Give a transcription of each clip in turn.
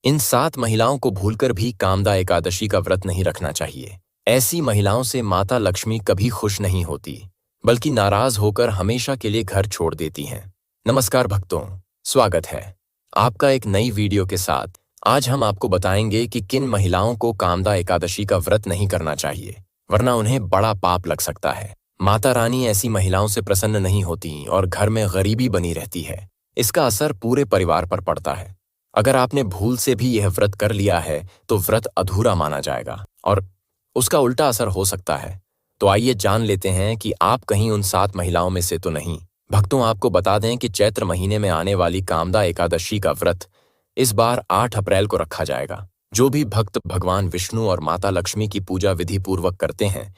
इन 7 महिलाओं को भूलकर भी कामदा एकादशी का व्रत नहीं रखना चाहिए। ऐसी महिलाओं से माता लक्ष्मी कभी खुश नहीं होती, बल्कि नाराज होकर हमेशा के लिए घर छोड़ देती हैं। नमस्कार भक्तों, स्वागत है आपका एक नई वीडियो के साथ। आज हम आपको बताएंगे कि किन महिलाओं को कामदा एकादशी का व्रत नहीं करना चाहिए, वरना उन्हें बड़ा पाप लग सकता है। माता रानी ऐसी महिलाओं से प्रसन्न नहीं होती और घर में गरीबी बनी रहती है। इसका असर पूरे परिवार पर पड़ता है। अगर आपने भूल से भी यह व्रत कर लिया है तो व्रत अधूरा माना जाएगा और उसका उल्टा असर हो सकता है। तो आइए जान लेते हैं कि आप कहीं उन 7 महिलाओं में से तो नहीं। भक्तों, आपको बता दें कि चैत्र महीने में आने वाली कामदा एकादशी का व्रत इस बार 8 अप्रैल को रखा जाएगा। जो भी भक्त भगवान विष्णु और माता लक्ष्मी की पूजा विधि पूर्वक करते हैं,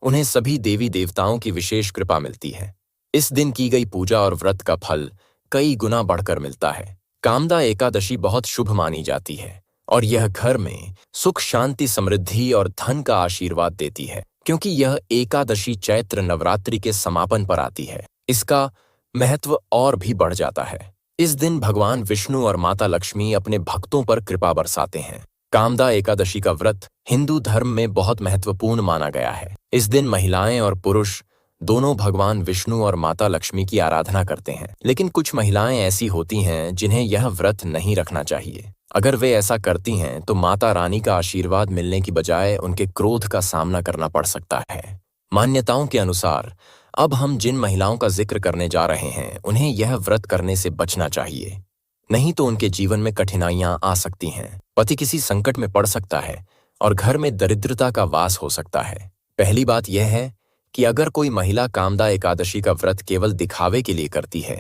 उन्हें सभी देवी देवताओं की विशेष कृपा मिलती है। इस दिन की गई पूजा और व्रत का फल कई गुना बढ़कर मिलता है। कामदा एकादशी बहुत शुभ मानी जाती है और यह घर में सुख, शांति, समृद्धि और धन का आशीर्वाद देती है, क्योंकि यह एकादशी चैत्र नवरात्रि के समापन पर आती है। इसका महत्व और भी बढ़ जाता है। इस दिन भगवान विष्णु और माता लक्ष्मी अपने भक्तों पर कृपा बरसाते हैं। कामदा एकादशी का व्रत हिंदू धर्म में बहुत महत्वपूर्ण माना गया है। इस दिन महिलाएं और पुरुष दोनों भगवान विष्णु और माता लक्ष्मी की आराधना करते हैं। लेकिन कुछ महिलाएं ऐसी होती हैं जिन्हें यह व्रत नहीं रखना चाहिए। अगर वे ऐसा करती हैं तो माता रानी का आशीर्वाद मिलने की बजाय उनके क्रोध का सामना करना पड़ सकता है। मान्यताओं के अनुसार अब हम जिन महिलाओं का जिक्र करने जा रहे हैं, उन्हें यह व्रत करने से बचना चाहिए, नहीं तो उनके जीवन में कठिनाइयां आ सकती हैं। पति किसी संकट में पड़ सकता है और घर में दरिद्रता का वास हो सकता है। पहली बात यह है कि अगर कोई महिला कामदा एकादशी का व्रत केवल दिखावे के लिए करती है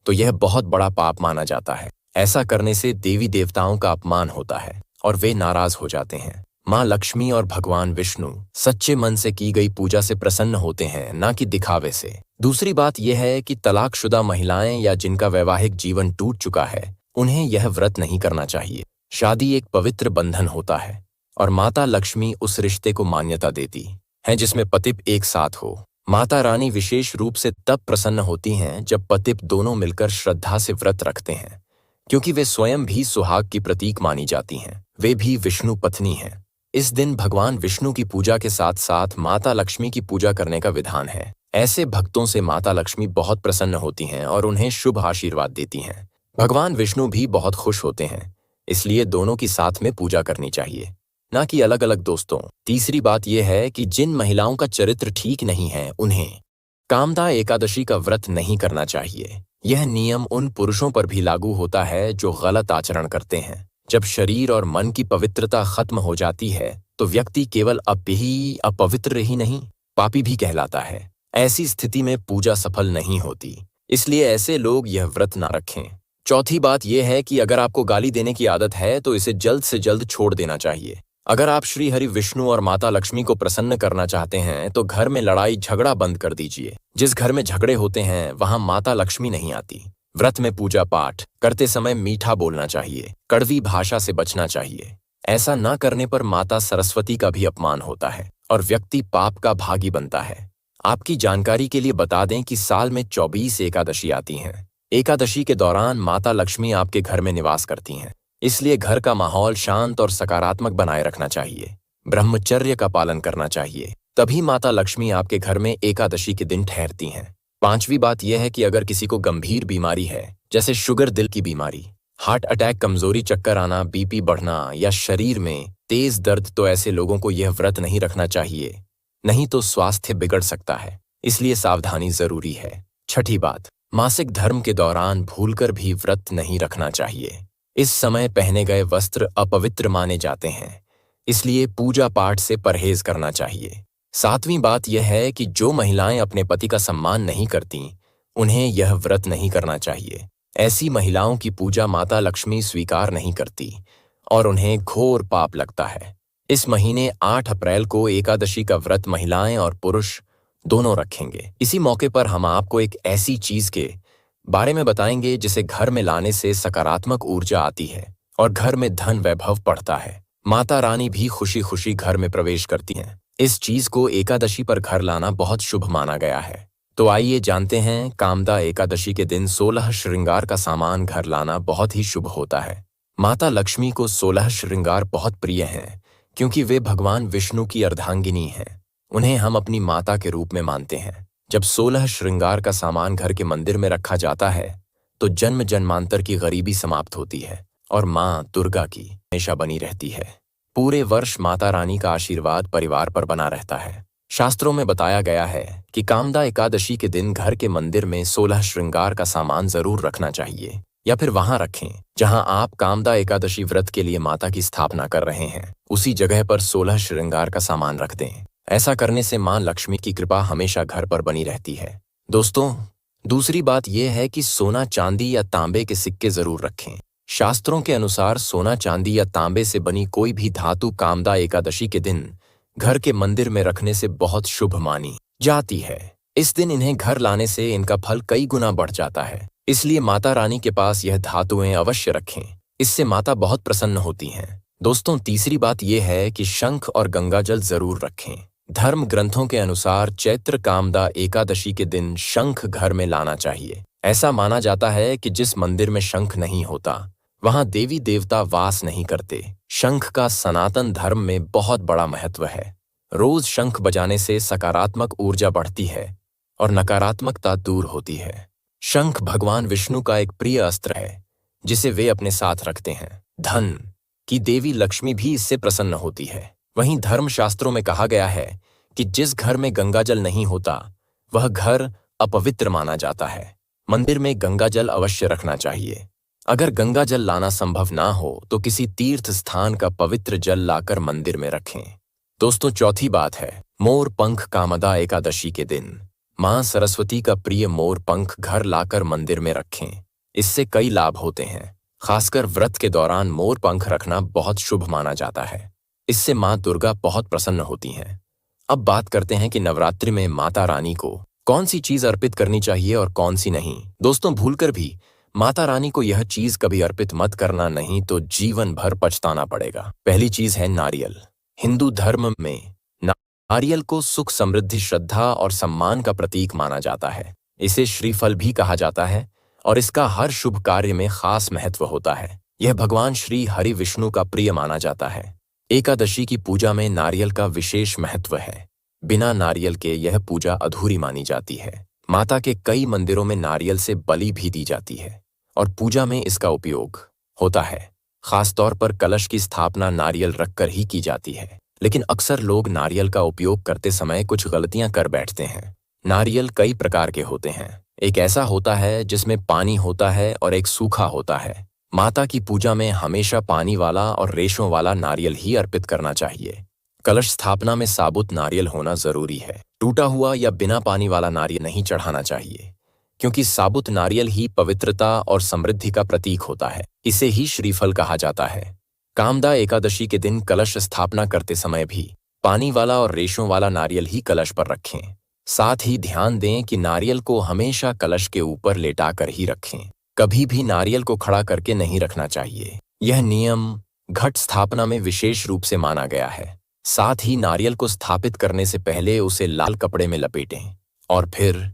तो यह बहुत बड़ा पाप माना जाता है। ऐसा करने से देवी देवताओं का अपमान होता है और वे नाराज हो जाते हैं। माँ लक्ष्मी और भगवान विष्णु सच्चे मन से की गई पूजा से प्रसन्न होते हैं, ना कि दिखावे से। दूसरी बात यह है कि तलाकशुदा महिलाएं या जिनका वैवाहिक जीवन टूट चुका है, उन्हें यह व्रत नहीं करना चाहिए। शादी एक पवित्र बंधन होता है और माता लक्ष्मी उस रिश्ते को मान्यता देती है जिसमें पतिप एक साथ हो। माता रानी विशेष रूप से तब प्रसन्न होती हैं जब पतिप दोनों मिलकर श्रद्धा से व्रत रखते हैं, क्योंकि वे स्वयं भी सुहाग की प्रतीक मानी जाती हैं। वे भी विष्णु पत्नी हैं। इस दिन भगवान विष्णु की पूजा के साथ साथ माता लक्ष्मी की पूजा करने का विधान है। ऐसे भक्तों से माता लक्ष्मी बहुत प्रसन्न होती हैं और उन्हें शुभ आशीर्वाद देती हैं। भगवान विष्णु भी बहुत खुश होते हैं, इसलिए दोनों की साथ में पूजा करनी चाहिए, ना कि अलग अलग। दोस्तों, तीसरी बात यह है कि जिन महिलाओं का चरित्र ठीक नहीं है, उन्हें कामदा एकादशी का व्रत नहीं करना चाहिए। यह नियम उन पुरुषों पर भी लागू होता है जो गलत आचरण करते हैं। जब शरीर और मन की पवित्रता खत्म हो जाती है तो व्यक्ति केवल अपवित्र ही नहीं, पापी भी कहलाता है। ऐसी स्थिति में पूजा सफल नहीं होती, इसलिए ऐसे लोग यह व्रत ना रखें। चौथी बात यह है कि अगर आपको गाली देने की आदत है तो इसे जल्द से जल्द छोड़ देना चाहिए। अगर आप श्री हरि विष्णु और माता लक्ष्मी को प्रसन्न करना चाहते हैं तो घर में लड़ाई झगड़ा बंद कर दीजिए। जिस घर में झगड़े होते हैं वहां माता लक्ष्मी नहीं आती। व्रत में पूजा पाठ करते समय मीठा बोलना चाहिए, कड़वी भाषा से बचना चाहिए। ऐसा न करने पर माता सरस्वती का भी अपमान होता है और व्यक्ति पाप का भागी बनता है। आपकी जानकारी के लिए बता दें कि साल में 24 एकादशी आती हैं। एकादशी के दौरान माता लक्ष्मी आपके घर में निवास करती हैं, इसलिए घर का माहौल शांत और सकारात्मक बनाए रखना चाहिए। ब्रह्मचर्य का पालन करना चाहिए, तभी माता लक्ष्मी आपके घर में एकादशी के दिन ठहरती हैं। पांचवी बात यह है कि अगर किसी को गंभीर बीमारी है, जैसे शुगर, दिल की बीमारी, हार्ट अटैक, कमजोरी, चक्कर आना, बीपी बढ़ना या शरीर में तेज दर्द, तो ऐसे लोगों को यह व्रत नहीं रखना चाहिए, नहीं तो स्वास्थ्य बिगड़ सकता है। इसलिए सावधानी जरूरी है। छठी बात, मासिक धर्म के दौरान भूलकर भी व्रत नहीं रखना चाहिए। इस समय पहने गए वस्त्र अपवित्र माने जाते हैं, इसलिए पूजा पाठ से परहेज करना चाहिए। सातवीं बात यह है कि जो महिलाएं अपने पति का सम्मान नहीं करती, उन्हें यह व्रत नहीं करना चाहिए। ऐसी महिलाओं की पूजा माता लक्ष्मी स्वीकार नहीं करती और उन्हें घोर पाप लगता है। इस महीने 8 अप्रैल को एकादशी का व्रत महिलाएं और पुरुष दोनों रखेंगे। इसी मौके पर हम आपको एक ऐसी चीज के बारे में बताएंगे जिसे घर में लाने से सकारात्मक ऊर्जा आती है और घर में धन वैभव बढ़ता है। माता रानी भी खुशी खुशी घर में प्रवेश करती हैं। इस चीज को एकादशी पर घर लाना बहुत शुभ माना गया है। तो आइए जानते हैं, कामदा एकादशी के दिन 16 श्रृंगार का सामान घर लाना बहुत ही शुभ होता है। माता लक्ष्मी को 16 श्रृंगार बहुत प्रिय हैं क्योंकि वे भगवान विष्णु की अर्धांगिनी हैं। उन्हें हम अपनी माता के रूप में मानते हैं। जब 16 श्रृंगार का सामान घर के मंदिर में रखा जाता है तो जन्म जन्मांतर की गरीबी समाप्त होती है और माँ दुर्गा की हमेशा बनी रहती है। पूरे वर्ष माता रानी का आशीर्वाद परिवार पर बना रहता है। शास्त्रों में बताया गया है कि कामदा एकादशी के दिन घर के मंदिर में 16 श्रृंगार का सामान जरूर रखना चाहिए, या फिर वहां रखें जहां आप कामदा एकादशी व्रत के लिए माता की स्थापना कर रहे हैं। उसी जगह पर 16 श्रृंगार का सामान रख दें। ऐसा करने से मां लक्ष्मी की कृपा हमेशा घर पर बनी रहती है। दोस्तों, दूसरी बात यह है कि सोना, चांदी या तांबे के सिक्के जरूर रखें। शास्त्रों के अनुसार सोना, चांदी या तांबे से बनी कोई भी धातु कामदा एकादशी के दिन घर के मंदिर में रखने से बहुत शुभ मानी जाती है। इस दिन इन्हें घर लाने से इनका फल कई गुना बढ़ जाता है। इसलिए माता रानी के पास यह धातुएं अवश्य रखें। इससे माता बहुत प्रसन्न होती हैं। दोस्तों, तीसरी बात यह है कि शंख और गंगाजल जरूर रखें। धर्म ग्रंथों के अनुसार चैत्र कामदा एकादशी के दिन शंख घर में लाना चाहिए। ऐसा माना जाता है कि जिस मंदिर में शंख नहीं होता वहां देवी देवता वास नहीं करते। शंख का सनातन धर्म में बहुत बड़ा महत्व है। रोज शंख बजाने से सकारात्मक ऊर्जा बढ़ती है और नकारात्मकता दूर होती है। शंख भगवान विष्णु का एक प्रिय अस्त्र है जिसे वे अपने साथ रखते हैं। धन की देवी लक्ष्मी भी इससे प्रसन्न होती है। वहीं धर्मशास्त्रों में कहा गया है कि जिस घर में गंगाजल नहीं होता वह घर अपवित्र माना जाता है। मंदिर में गंगाजल अवश्य रखना चाहिए। अगर गंगाजल लाना संभव ना हो तो किसी तीर्थ स्थान का पवित्र जल लाकर मंदिर में रखें। दोस्तों, चौथी बात है मोर पंख कामदा एकादशी के दिन मां सरस्वती का प्रिय मोर पंख घर लाकर मंदिर में रखें। इससे कई लाभ होते हैं। खासकर व्रत के दौरान मोर पंख रखना बहुत शुभ माना जाता है। इससे मां दुर्गा बहुत प्रसन्न होती हैं। अब बात करते हैं कि नवरात्रि में माता रानी को कौन सी चीज अर्पित करनी चाहिए और कौन सी नहीं। दोस्तों, भूलकर भी माता रानी को यह चीज कभी अर्पित मत करना, नहीं तो जीवन भर पछताना पड़ेगा। पहली चीज है नारियल। हिंदू धर्म में नारियल को सुख, समृद्धि, श्रद्धा और सम्मान का प्रतीक माना जाता है। इसे श्रीफल भी कहा जाता है और इसका हर शुभ कार्य में खास महत्व होता है। यह भगवान श्री हरि विष्णु का प्रिय माना जाता है। एकादशी की पूजा में नारियल का विशेष महत्व है। बिना नारियल के यह पूजा अधूरी मानी जाती है। माता के कई मंदिरों में नारियल से बलि भी दी जाती है और पूजा में इसका उपयोग होता है। खासतौर पर कलश की स्थापना नारियल रखकर ही की जाती है। लेकिन अक्सर लोग नारियल का उपयोग करते समय कुछ गलतियां कर बैठते हैं। नारियल कई प्रकार के होते हैं। एक ऐसा होता है जिसमें पानी होता है और एक सूखा होता है। माता की पूजा में हमेशा पानी वाला और रेशों वाला नारियल ही अर्पित करना चाहिए। कलश स्थापना में साबुत नारियल होना जरूरी है। टूटा हुआ या बिना पानी वाला नारियल नहीं चढ़ाना चाहिए क्योंकि साबुत नारियल ही पवित्रता और समृद्धि का प्रतीक होता है। इसे ही श्रीफल कहा जाता है। कामदा एकादशी के दिन कलश स्थापना करते समय भी पानी वाला और रेशों वाला नारियल ही कलश पर रखें। साथ ही ध्यान दें कि नारियल को हमेशा कलश के ऊपर लेटाकर ही रखें। कभी भी नारियल को खड़ा करके नहीं रखना चाहिए। यह नियम घट स्थापना में विशेष रूप से माना गया है। साथ ही नारियल को स्थापित करने से पहले उसे लाल कपड़े में लपेटें और फिर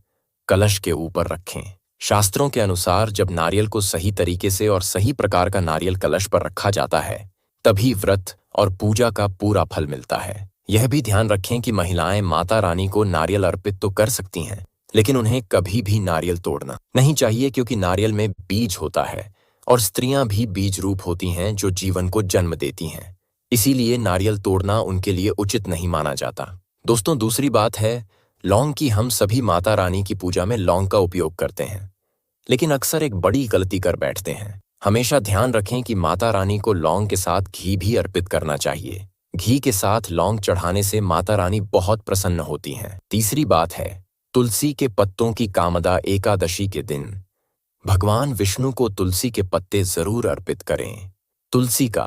कलश के ऊपर रखें। शास्त्रों के अनुसार जब नारियल को सही तरीके से और सही प्रकार का नारियल कलश पर रखा जाता है तभी व्रत और पूजा का पूरा फल मिलता है। यह भी ध्यान रखें कि महिलाएं माता रानी को नारियल अर्पित तो कर सकती हैं, लेकिन उन्हें कभी भी नारियल तोड़ना नहीं चाहिए क्योंकि नारियल में बीज होता है और स्त्रियां भी बीज रूप होती हैं जो जीवन को जन्म देती हैं। इसीलिए नारियल तोड़ना उनके लिए उचित नहीं माना जाता। दोस्तों, दूसरी बात है लौंग की। हम सभी माता रानी की पूजा में लौंग का उपयोग करते हैं, लेकिन अक्सर एक बड़ी गलती कर बैठते हैं। हमेशा ध्यान रखें कि माता रानी को लौंग के साथ घी भी अर्पित करना चाहिए। घी के साथ लौंग चढ़ाने से माता रानी बहुत प्रसन्न होती हैं। तीसरी बात है तुलसी के पत्तों की। कामदा एकादशी के दिन भगवान विष्णु को तुलसी के पत्ते जरूर अर्पित करें। तुलसी का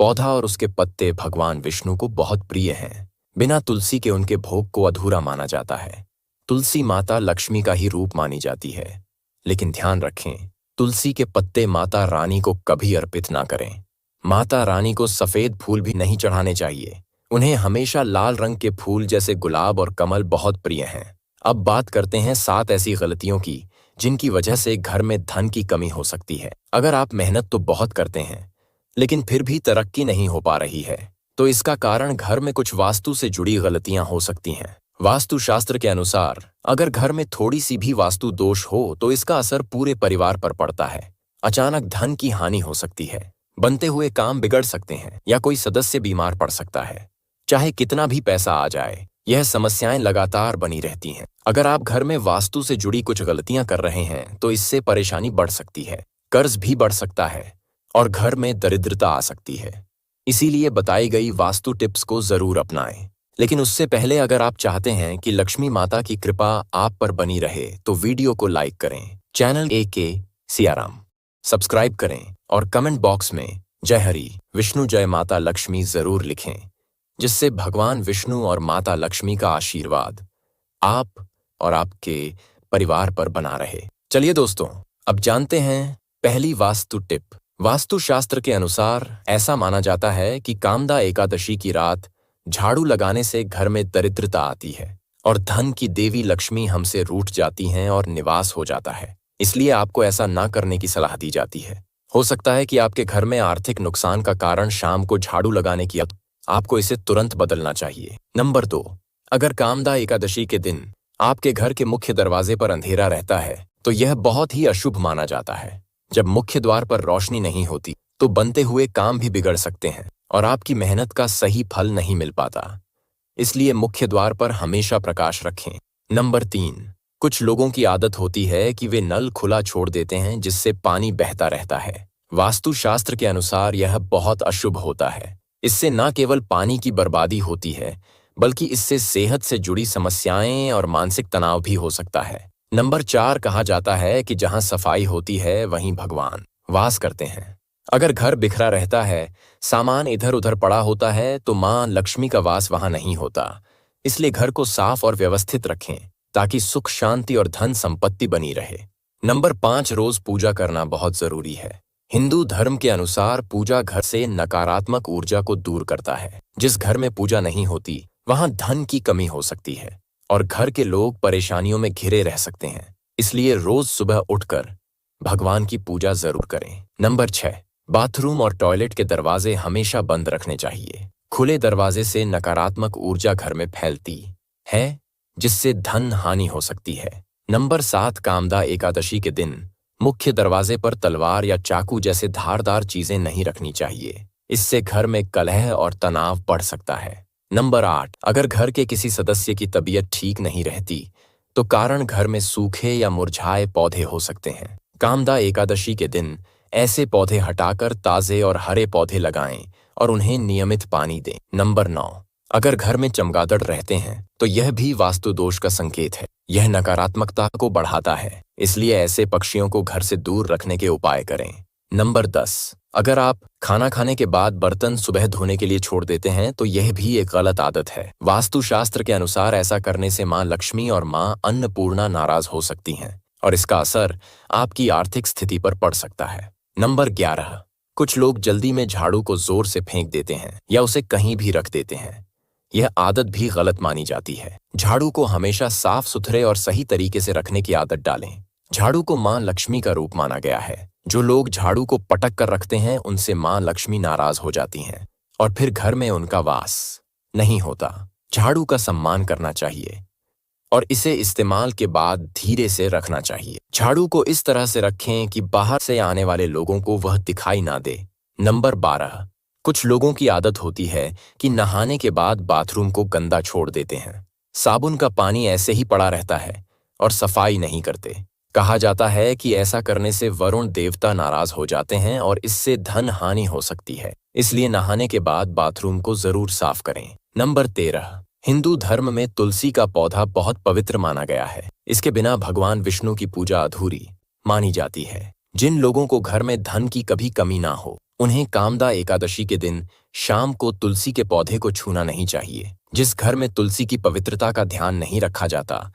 पौधा और उसके पत्ते भगवान विष्णु को बहुत प्रिय हैं। बिना तुलसी के उनके भोग को अधूरा माना जाता है। तुलसी माता लक्ष्मी का ही रूप मानी जाती है, लेकिन ध्यान रखें तुलसी के पत्ते माता रानी को कभी अर्पित ना करें। माता रानी को सफेद फूल भी नहीं चढ़ाने चाहिए। उन्हें हमेशा लाल रंग के फूल जैसे गुलाब और कमल बहुत प्रिय हैं। अब बात करते हैं 7 ऐसी गलतियों की जिनकी वजह से घर में धन की कमी हो सकती है। अगर आप मेहनत तो बहुत करते हैं लेकिन फिर भी तरक्की नहीं हो पा रही है, तो इसका कारण घर में कुछ वास्तु से जुड़ी गलतियां हो सकती हैं। वास्तुशास्त्र के अनुसार अगर घर में थोड़ी सी भी वास्तु दोष हो तो इसका असर पूरे परिवार पर पड़ता है। अचानक धन की हानि हो सकती है, बनते हुए काम बिगड़ सकते हैं या कोई सदस्य बीमार पड़ सकता है। चाहे कितना भी पैसा आ जाए, यह समस्याएं लगातार बनी रहती हैं। अगर आप घर में वास्तु से जुड़ी कुछ गलतियां कर रहे हैं तो इससे परेशानी बढ़ सकती है, कर्ज भी बढ़ सकता है और घर में दरिद्रता आ सकती है। इसीलिए बताई गई वास्तु टिप्स को जरूर अपनाएं। लेकिन उससे पहले अगर आप चाहते हैं कि लक्ष्मी माता की कृपा आप पर बनी रहे तो वीडियो को लाइक करें, चैनल AK सियाराम सब्सक्राइब करें और कमेंट बॉक्स में जय हरि विष्णु जय माता लक्ष्मी जरूर लिखें, जिससे भगवान विष्णु और माता लक्ष्मी का आशीर्वाद आप और आपके परिवार पर बना रहे। चलिए दोस्तों, अब जानते हैं पहली वास्तु टिप। वास्तुशास्त्र के अनुसार ऐसा माना जाता है कि कामदा एकादशी की रात झाड़ू लगाने से घर में दरिद्रता आती है और धन की देवी लक्ष्मी हमसे रूठ जाती हैं और निवास हो जाता है। इसलिए आपको ऐसा ना करने की सलाह दी जाती है। हो सकता है कि आपके घर में आर्थिक नुकसान का कारण शाम को झाड़ू लगाने की आपको इसे तुरंत बदलना चाहिए। नंबर 2, अगर कामदा एकादशी के दिन आपके घर के मुख्य दरवाजे पर अंधेरा रहता है तो यह बहुत ही अशुभ माना जाता है। जब मुख्य द्वार पर रोशनी नहीं होती तो बनते हुए काम भी बिगड़ सकते हैं और आपकी मेहनत का सही फल नहीं मिल पाता। इसलिए मुख्य द्वार पर हमेशा प्रकाश रखें। नंबर 3, कुछ लोगों की आदत होती है कि वे नल खुला छोड़ देते हैं जिससे पानी बहता रहता है। वास्तुशास्त्र के अनुसार यह बहुत अशुभ होता है। इससे न केवल पानी की बर्बादी होती है बल्कि इससे सेहत से जुड़ी समस्याएं और मानसिक तनाव भी हो सकता है। नंबर 4, कहा जाता है कि जहां सफाई होती है वहीं भगवान वास करते हैं। अगर घर बिखरा रहता है, सामान इधर उधर पड़ा होता है तो मां लक्ष्मी का वास वहां नहीं होता। इसलिए घर को साफ और व्यवस्थित रखें ताकि सुख शांति और धन संपत्ति बनी रहे। नंबर 5, रोज पूजा करना बहुत जरूरी है। हिंदू धर्म के अनुसार पूजा घर से नकारात्मक ऊर्जा को दूर करता है। जिस घर में पूजा नहीं होती वहां धन की कमी हो सकती है और घर के लोग परेशानियों में घिरे रह सकते हैं। इसलिए रोज सुबह उठकर भगवान की पूजा जरूर करें। नंबर 6, बाथरूम और टॉयलेट के दरवाजे हमेशा बंद रखने चाहिए। खुले दरवाजे से नकारात्मक ऊर्जा घर में फैलती है जिससे धन हानि हो सकती है। नंबर 7, कामदा एकादशी के दिन मुख्य दरवाजे पर तलवार या चाकू जैसे धारदार चीजें नहीं रखनी चाहिए। इससे घर में कलह और तनाव बढ़ सकता है। नंबर 8, अगर घर के किसी सदस्य की तबीयत ठीक नहीं रहती तो कारण घर में सूखे या मुरझाए पौधे हो सकते हैं। कामदा एकादशी के दिन ऐसे पौधे हटाकर ताजे और हरे पौधे लगाएं और उन्हें नियमित पानी दें। नंबर 9, अगर घर में चमगादड़ रहते हैं तो यह भी वास्तु दोष का संकेत है। यह नकारात्मकता को बढ़ाता है, इसलिए ऐसे पक्षियों को घर से दूर रखने के उपाय करें। नंबर 10, अगर आप खाना खाने के बाद बर्तन सुबह धोने के लिए छोड़ देते हैं तो यह भी एक गलत आदत है। वास्तुशास्त्र के अनुसार ऐसा करने से मां लक्ष्मी और मां अन्नपूर्णा नाराज हो सकती हैं और इसका असर आपकी आर्थिक स्थिति पर पड़ सकता है। नंबर 11, कुछ लोग जल्दी में झाड़ू को जोर से फेंक देते हैं या उसे कहीं भी रख देते हैं। यह आदत भी गलत मानी जाती है। झाड़ू को हमेशा साफ सुथरे और सही तरीके से रखने की आदत डालें। झाड़ू को मां लक्ष्मी का रूप माना गया है। जो लोग झाड़ू को पटक कर रखते हैं उनसे मां लक्ष्मी नाराज हो जाती हैं और फिर घर में उनका वास नहीं होता। झाड़ू का सम्मान करना चाहिए और इसे इस्तेमाल के बाद धीरे से रखना चाहिए। झाड़ू को इस तरह से रखें कि बाहर से आने वाले लोगों को वह दिखाई ना दे। नंबर 12, कुछ लोगों की आदत होती है कि नहाने के बाद बाथरूम को गंदा छोड़ देते हैं। साबुन का पानी ऐसे ही पड़ा रहता है और सफाई नहीं करते। कहा जाता है कि ऐसा करने से वरुण देवता नाराज हो जाते हैं और इससे धन हानि हो सकती है। इसलिए नहाने के बाद बाथरूम को जरूर साफ करें। नंबर 13, हिंदू धर्म में तुलसी का पौधा बहुत पवित्र माना गया है। इसके बिना भगवान विष्णु की पूजा अधूरी मानी जाती है। जिन लोगों को घर में धन की कभी कमी ना हो उन्हें कामदा एकादशी के दिन शाम को तुलसी के पौधे को छूना नहीं चाहिए। जिस घर में तुलसी की पवित्रता का ध्यान नहीं रखा जाता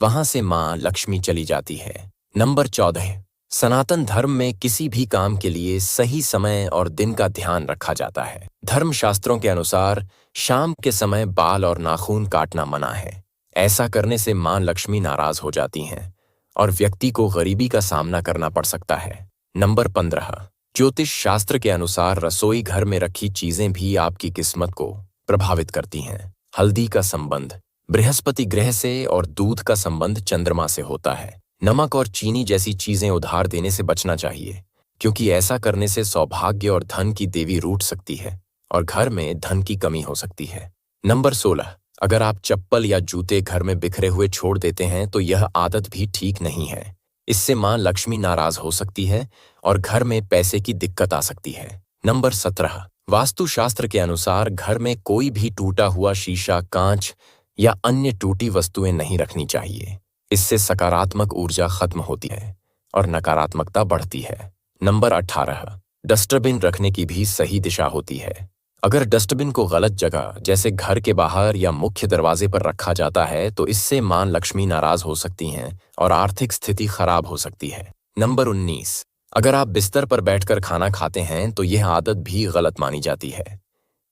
वहां से मां लक्ष्मी चली जाती है। नंबर 14, सनातन धर्म में किसी भी काम के लिए सही समय और दिन का ध्यान रखा जाता है। धर्मशास्त्रों के अनुसार शाम के समय बाल और नाखून काटना मना है। ऐसा करने से मां लक्ष्मी नाराज हो जाती हैं और व्यक्ति को गरीबी का सामना करना पड़ सकता है। नंबर 15, ज्योतिष शास्त्र के अनुसार रसोई घर में रखी चीजें भी आपकी किस्मत को प्रभावित करती हैं। हल्दी का संबंध बृहस्पति ग्रह से और दूध का संबंध चंद्रमा से होता है। नमक और चीनी जैसी चीजें उधार देने से बचना चाहिए, क्योंकि ऐसा करने से सौभाग्य और धन की देवी रूठ सकती है और घर में धन की कमी हो सकती है। नंबर 16, अगर आप चप्पल या जूते घर में बिखरे हुए छोड़ देते हैं तो यह आदत भी ठीक नहीं है। इससे मां लक्ष्मी नाराज हो सकती है और घर में पैसे की दिक्कत आ सकती है। नंबर 17, वास्तुशास्त्र के अनुसार घर में कोई भी टूटा हुआ शीशा, कांच या अन्य टूटी वस्तुएं नहीं रखनी चाहिए। इससे सकारात्मक ऊर्जा खत्म होती है और नकारात्मकता बढ़ती है। नंबर 18, डस्टबिन रखने की भी सही दिशा होती है। अगर डस्टबिन को गलत जगह जैसे घर के बाहर या मुख्य दरवाजे पर रखा जाता है तो इससे मां लक्ष्मी नाराज हो सकती हैं और आर्थिक स्थिति खराब हो सकती है। नंबर 19, अगर आप बिस्तर पर बैठकर खाना खाते हैं तो यह आदत भी गलत मानी जाती है।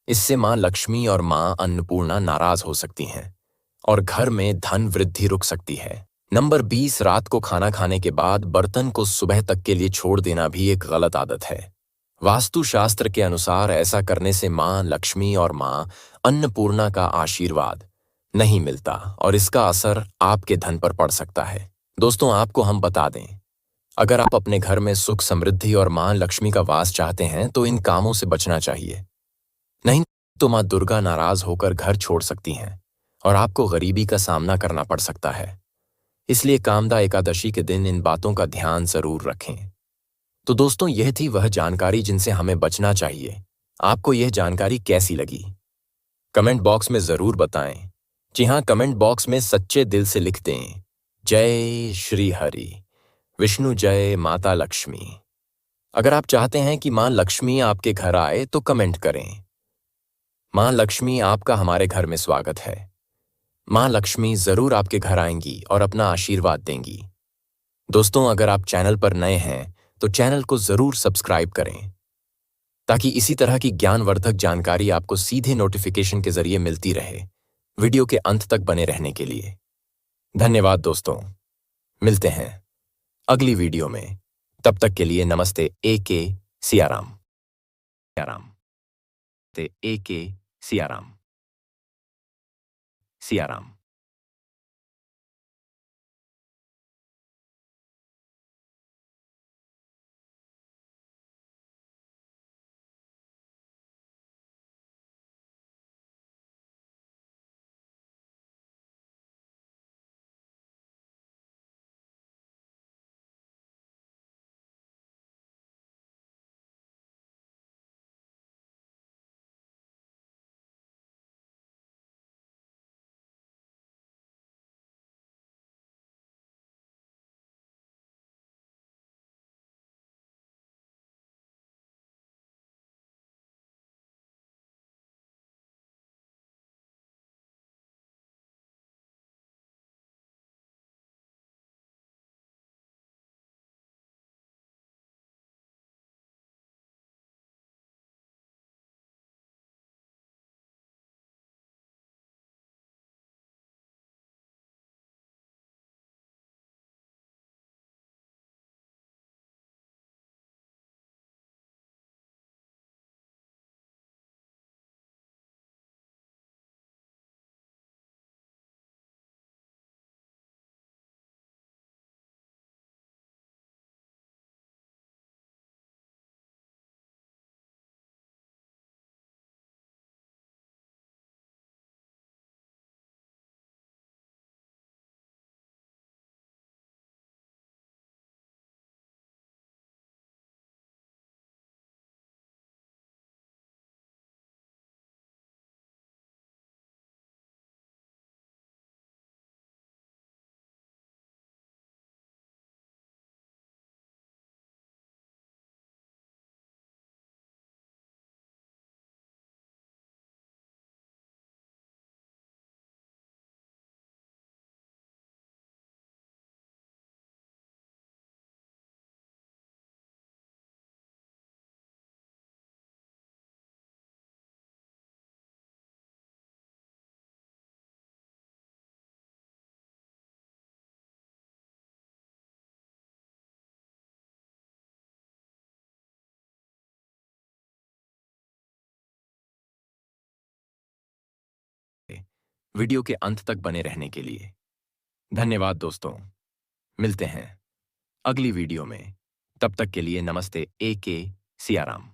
इससे मां लक्ष्मी और मां अन्नपूर्णा नाराज हो सकती हैं और घर में धन वृद्धि रुक सकती है। नंबर 20, रात को खाना खाने के बाद बर्तन को सुबह तक के लिए छोड़ देना भी एक गलत आदत है। वास्तुशास्त्र के अनुसार ऐसा करने से मां लक्ष्मी और मां अन्नपूर्णा का आशीर्वाद नहीं मिलता और इसका असर आपके धन पर पड़ सकता है। दोस्तों, आपको हम बता दें, अगर आप अपने घर में सुख, समृद्धि और मां लक्ष्मी का वास चाहते हैं तो इन कामों से बचना चाहिए। नहीं तो मां दुर्गा नाराज होकर घर छोड़ सकती हैं और आपको गरीबी का सामना करना पड़ सकता है। इसलिए कामदा एकादशी के दिन इन बातों का ध्यान जरूर रखें। तो दोस्तों, यह थी वह जानकारी जिनसे हमें बचना चाहिए। आपको यह जानकारी कैसी लगी? कमेंट बॉक्स में जरूर बताएं। जी हाँ, कमेंट बॉक्स में सच्चे दिल से लिख दें, जय श्री हरि, विष्णु जय, माता लक्ष्मी। अगर आप चाहते हैं कि मां लक्ष्मी आपके घर आए तो कमेंट करें, मां लक्ष्मी आपका हमारे घर में स्वागत है। मां लक्ष्मी जरूर आपके घर आएंगी और अपना आशीर्वाद देंगी। दोस्तों, अगर आप चैनल पर नए हैं तो चैनल को जरूर सब्सक्राइब करें ताकि इसी तरह की ज्ञानवर्धक जानकारी आपको सीधे नोटिफिकेशन के जरिए मिलती रहे। वीडियो के अंत तक बने रहने के लिए धन्यवाद दोस्तों। मिलते हैं अगली वीडियो में। तब तक के लिए नमस्ते। AK Siyaram. Siyaram. AK Siyaram. Siyaram. Video के अंत तक बने रहने के लिए धन्यवाद दोस्तों। मिलते हैं अगली वीडियो में। तब तक के लिए नमस्ते। AK सियाराम।